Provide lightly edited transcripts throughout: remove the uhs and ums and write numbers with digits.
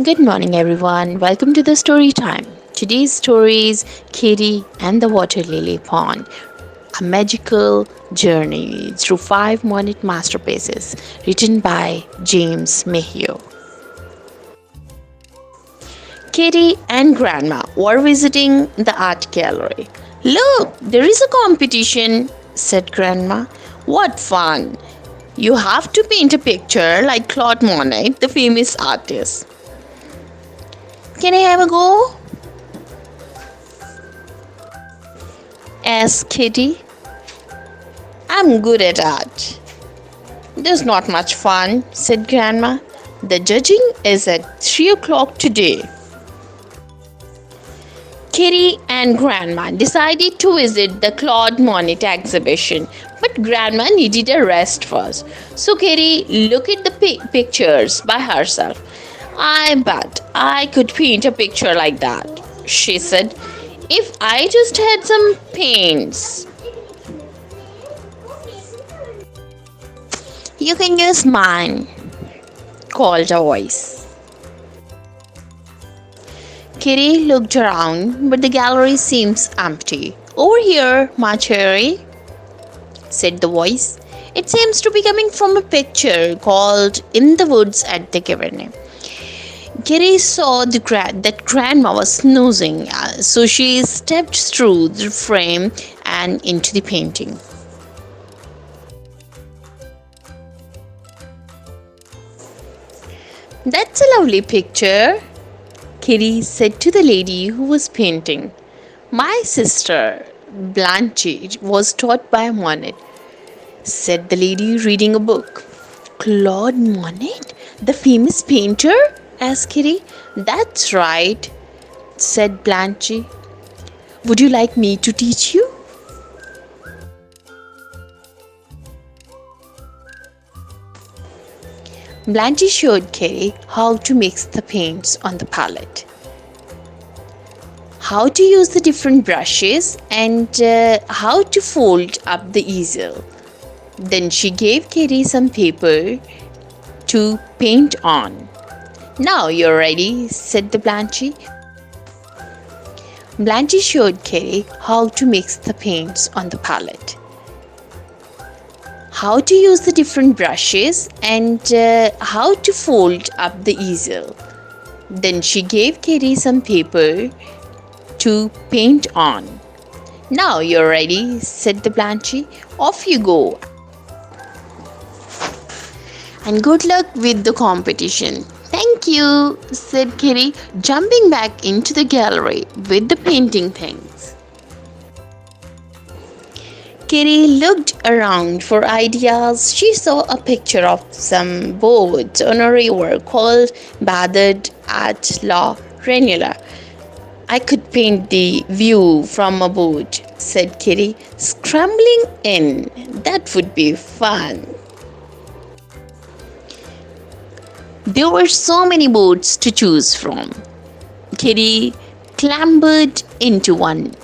Good morning, everyone. Welcome to the story time. Today's story is Kitty and the Water Lily Pond, a magical journey through five Monet masterpieces written by James Mayhew. Kitty and Grandma were visiting the art gallery. Look, there is a competition, said Grandma. What fun! You have to paint a picture like Claude Monet, the famous artist. Can I have a go? Asked Kitty. I'm good at art. There's not much fun, said Grandma. The judging is at 3 o'clock today. Kitty and Grandma decided to visit the Claude Monet exhibition, but Grandma needed a rest first. So Kitty looked at the pictures by herself. I bet I could paint a picture like that, she said, if I just had some paints. You can use mine, called a voice. Kitty looked around, but the gallery seems empty. Over here, my cherry, said the voice. It seems to be coming from a picture called In the Woods at the Cabernet. Kitty saw that Grandma was snoozing, so she stepped through the frame and into the painting. That's a lovely picture, Kitty said to the lady who was painting. My sister, Blanche, was taught by Monet, said the lady reading a book. Claude Monet? The famous painter? Asked Kitty. That's right, said Blanche. Would you like me to teach you? Blanche showed Kitty how to mix the paints on the palette, how to use the different brushes, and how to fold up the easel. Then she gave Kitty some paper to paint on. Now you're ready, said the Blanche. Blanche showed Kitty how to mix the paints on the palette, how to use the different brushes, and how to fold up the easel. Then she gave Kitty some paper to paint on. Now you're ready, said the Blanche. Off you go. And good luck with the competition. Thank you, said Kitty, jumping back into the gallery with the painting things. Kitty looked around for ideas. She saw a picture of some boats on a river called Bathed at La Renula. I could paint the view from a boat, said Kitty, scrambling in. That would be fun. There were so many boats to choose from. Kitty clambered into one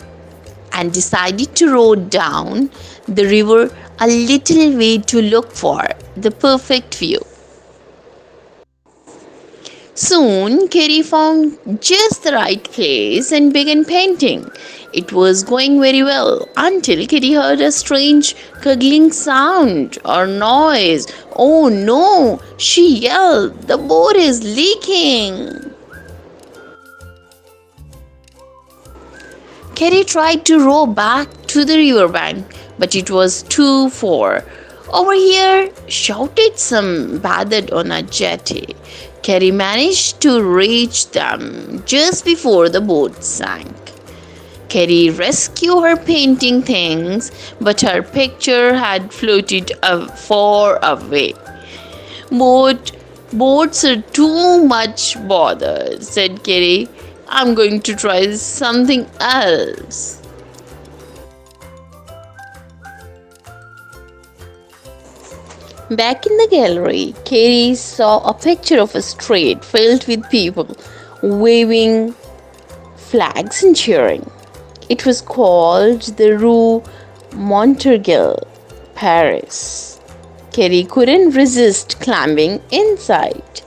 and decided to row down the river a little way to look for the perfect view. Soon, Kitty found just the right place and began painting. It was going very well until Kitty heard a strange gurgling sound or noise. Oh no, she yelled, the boat is leaking. Kitty tried to row back to the riverbank, but it was too far. Over here, shouted some bathed on a jetty. Kitty managed to reach them just before the boat sank. Kitty rescued her painting things, but her picture had floated far away. Boats are too much bother, said Kitty. I'm going to try something else. Back in the gallery, Kitty saw a picture of a street filled with people waving flags and cheering. It was called the Rue Montorgueil, Paris. Kitty couldn't resist climbing inside.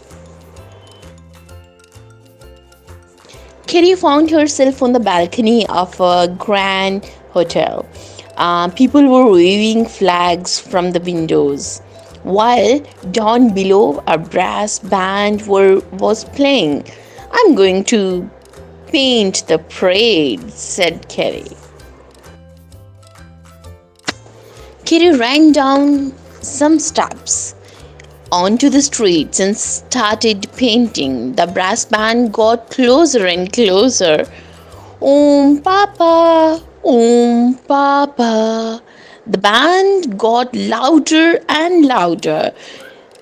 Kitty found herself on the balcony of a grand hotel. People were waving flags from the windows, while down below a brass band was playing. I'm going to paint the parade, said Kitty. Kitty ran down some steps onto the streets and started painting. The brass band got closer and closer. Papa, Papa. The band got louder and louder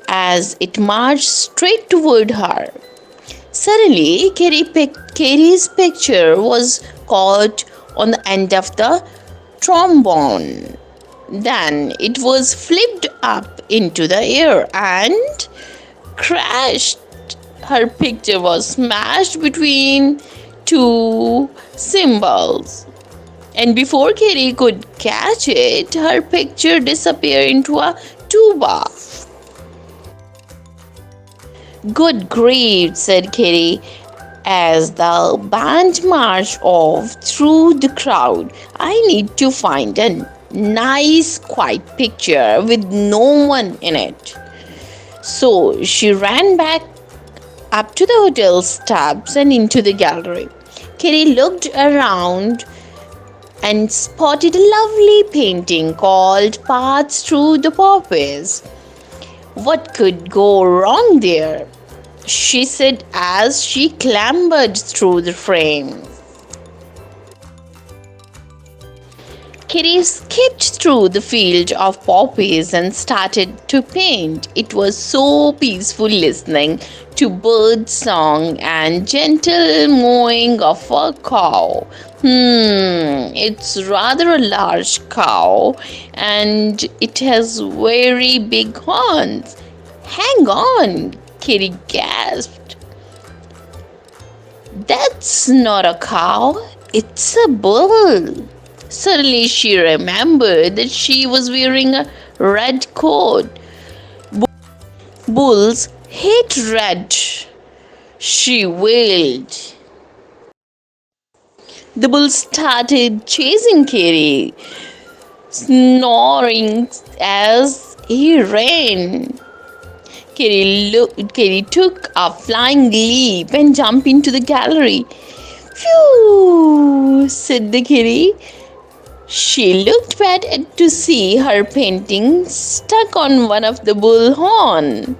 as it marched straight toward her. Suddenly, Carrie's picture was caught on the end of the trombone. Then it was flipped up into the air and crashed. Her picture was smashed between two cymbals. And before Carrie could catch it, her picture disappeared into a tuba. Good grief, said Carrie as the band marched off through the crowd. I need to find a nice, quiet picture with no one in it. So she ran back up to the hotel steps and into the gallery. Carrie looked around and spotted a lovely painting called Paths Through the Poppies. What could go wrong there? She said as she clambered through the frame. Kitty skipped through the field of poppies and started to paint. It was so peaceful listening to bird song and gentle mooing of a cow. It's rather a large cow and it has very big horns. Hang on, Kitty gasped. That's not a cow, it's a bull. Suddenly she remembered that she was wearing a red coat. Bulls hate red, she wailed. The bull started chasing Kitty, snoring as he ran. Kitty took a flying leap and jumped into the gallery. Phew, said the kitty. She looked back to see her painting stuck on one of the bull horn.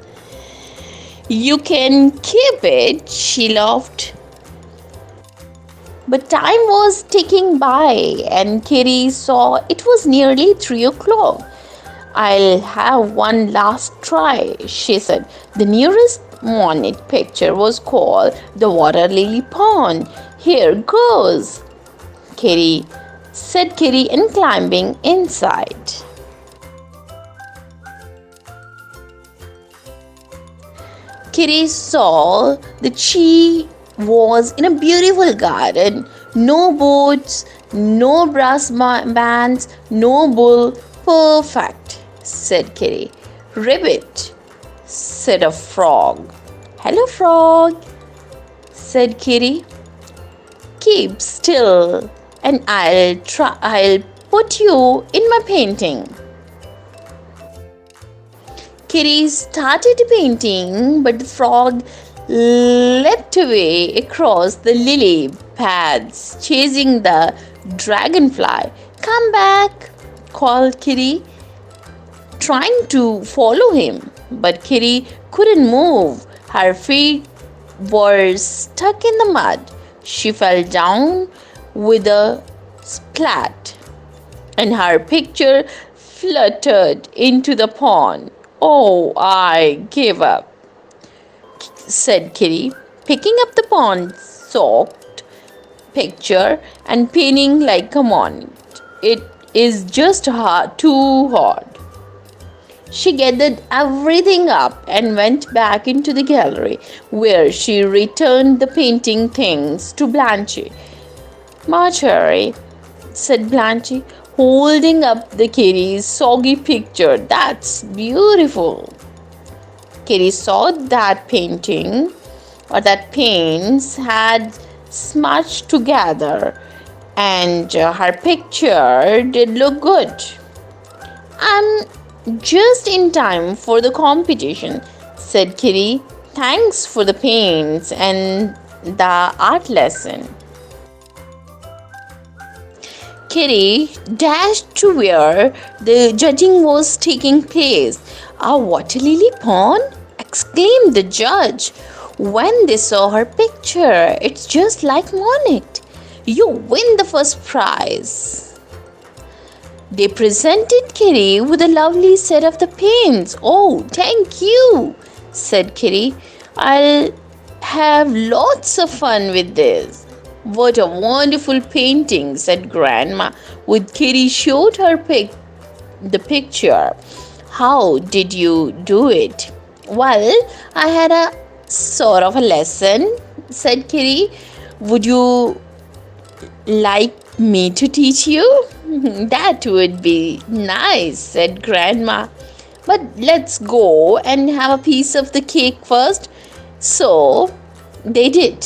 You can keep it, she laughed. But time was ticking by, and Kitty saw it was nearly 3 o'clock. I'll have one last try, she said. The nearest Monet picture was called the Waterlilypond. Here goes, said Kitty, and climbing inside. Kitty saw that she was in a beautiful garden. No boats, no brass bands, no bull. Perfect, said Kitty. Ribbit, said a frog. Hello, frog, said Kitty. Keep still and I'll put you in my painting. Kitty started painting, but the frog leapt away across the lily pads, chasing the dragonfly. Come back, called Kitty, trying to follow him. But Kitty couldn't move. Her feet were stuck in the mud. She fell down with a splat, and her picture fluttered into the pond. Oh, I gave up, said Kitty, picking up the pond-soaked picture and painting like a monet. It is just too hard. She gathered everything up and went back into the gallery, where she returned the painting things to Blanche. Marjorie, said Blanche, holding up the kitty's soggy picture. That's beautiful. Kitty saw that painting, or that paints had smudged together, and her picture did look good. I'm just in time for the competition, said Kitty. Thanks for the paints and the art lesson. Kitty dashed to where the judging was taking place. A water lily pond? Exclaimed the judge when they saw her picture. It's just like Monet. You win the first prize. They presented Kitty with a lovely set of the paints. Oh, thank you, said Kitty. I'll have lots of fun with this. What a wonderful painting, said Grandma, with Kitty showed her the picture. How did you do it? Well, I had a sort of a lesson, said Kitty. Would you like me to teach you? That would be nice, said Grandma. But let's go and have a piece of the cake first. So they did.